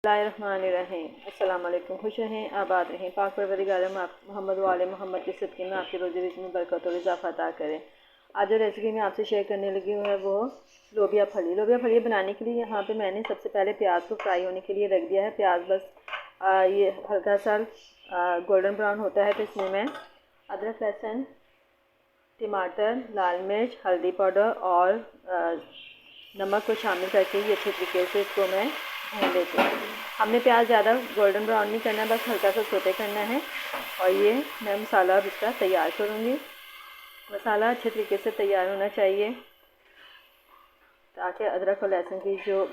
अस्सलाम वालेकुम। खुश रहें, आबाद रहें, पाक परवरदिगार मोहम्मद वाले मोहम्मद के सदक़े में आपकी रोज़ी रिज़्क़ में बरकत और इज़ाफ़ा अता करें। आज जो रेसिपी मैं आपसे शेयर करने लगी हूँ है वो लोबिया फली। लोबिया फली बनाने के लिए यहाँ पे मैंने सबसे पहले प्याज को फ्राई होने के लिए रख दिया है। प्याज बस ये हल्का सा गोल्डन ब्राउन होता है तो इसमें मैं अदरक, लहसुन, टमाटर, लाल मिर्च, हल्दी पाउडर और नमक को शामिल करके ये अच्छे तरीके से इसको मैं भून लेती हूँ। हमने प्याज ज़्यादा गोल्डन ब्राउन नहीं करना, बस हल्का सा सोते करना है। और ये मैं मसाला अब इसका तैयार करूँगी। मसाला अच्छे तरीके से तैयार होना चाहिए ताकि अदरक और लहसुन की जो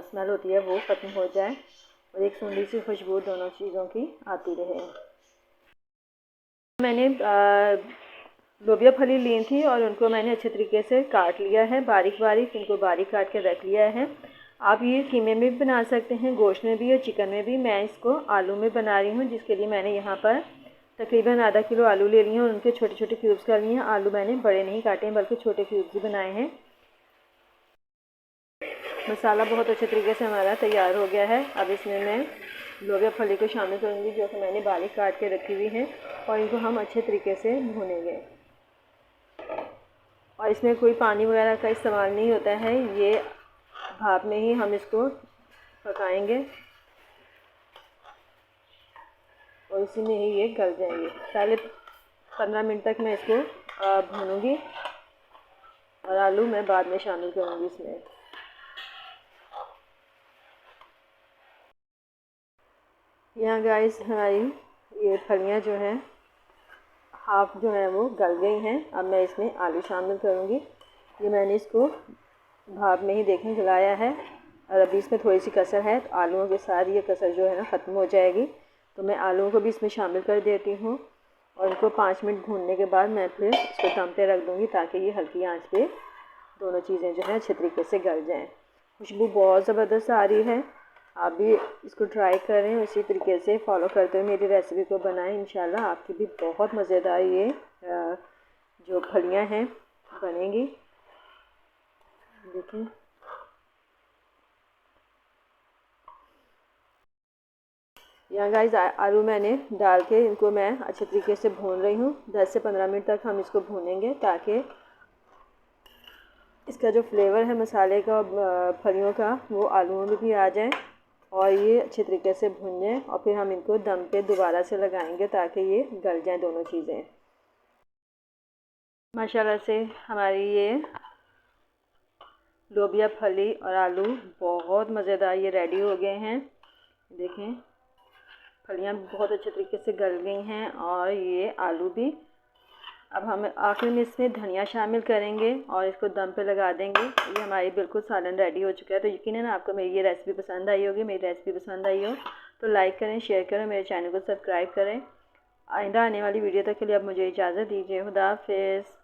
स्मेल होती है वो ख़त्म हो जाए और एक सुंदरी सी खुशबू दोनों चीज़ों की आती रहे। मैंने लोबिया फली ली थी और उनको मैंने अच्छे तरीके से काट लिया है, बारीक बारीक इनको बारीक काट के रख लिया है। आप ये कीमे में भी बना सकते हैं, गोश्त में भी और चिकन में भी। मैं इसको आलू में बना रही हूँ, जिसके लिए मैंने यहाँ पर तकरीबन आधा किलो आलू ले लिए हैं और उनके छोटे छोटे क्यूब्स कर लिए हैं। आलू मैंने बड़े नहीं काटे हैं बल्कि छोटे क्यूब्स ही बनाए हैं। मसाला बहुत अच्छे तरीके से हमारा तैयार हो गया है। अब इसमें मैं लोबिया फली को शामिल करूँगी जो कि मैंने बारीक काट के रखी हुई है और इनको हम अच्छे तरीके से भूनेंगे। और इसमें कोई पानी वगैरह का इस्तेमाल नहीं होता है, ये भाप में ही हम इसको पकाएंगे और इसी में ही ये गल जाएंगे। पहले 15 मिनट तक मैं इसको भूनूंगी और आलू मैं बाद में शामिल करूँगी इसमें। यहाँ गाइस हमारी ये फलियाँ जो हैं हाफ जो है वो गल गई हैं। अब मैं इसमें आलू शामिल करूँगी। ये मैंने इसको भाप में ही देखें गलाया है और अभी इसमें थोड़ी सी कसर है, तो आलूओं के साथ ये कसर जो है ना ख़त्म हो जाएगी। तो मैं आलूओं को भी इसमें शामिल कर देती हूँ और इनको 5 मिनट भूनने के बाद मैं फिर इसको दम पे रख दूँगी ताकि ये हल्की आंच पे दोनों चीज़ें जो हैं अच्छे तरीके से गल जाएँ। खुशबू बहुत ज़बरदस्त आ रही है। आप भी इसको ट्राई करें, उसी तरीके से फॉलो करते हुए मेरी रेसिपी को बनाएं। इंशाल्लाह आपकी भी बहुत मज़ेदार ये जो फलियां हैं बनेंगी। देखें यहाँ गाइस आलू मैंने डाल के इनको मैं अच्छे तरीके से भून रही हूँ। 10 से 15 मिनट तक हम इसको भूनेंगे ताकि इसका जो फ्लेवर है मसाले का फलियों का वो आलूओं में भी आ जाए और ये अच्छे तरीके से भुन जाए। और फिर हम इनको दम पे दोबारा से लगाएंगे ताकि ये गल जाएं दोनों चीज़ें। माशाल्लाह से हमारी ये लोबिया फली और आलू बहुत मज़ेदार ये रेडी हो गए हैं। देखें फलियाँ बहुत अच्छे तरीके से गल गई हैं और ये आलू भी। अब हम आखिर में इसमें धनिया शामिल करेंगे और इसको दम पे लगा देंगे। ये हमारी बिल्कुल सालन रेडी हो चुका है। तो यकीनन आपको मेरी ये रेसिपी पसंद आई होगी। मेरी रेसिपी पसंद आई हो तो लाइक करें, शेयर करें, मेरे चैनल को सब्सक्राइब करें। आइंदा आने वाली वीडियो तक के लिए अब मुझे इजाज़त दीजिए। खुदा हाफिज़।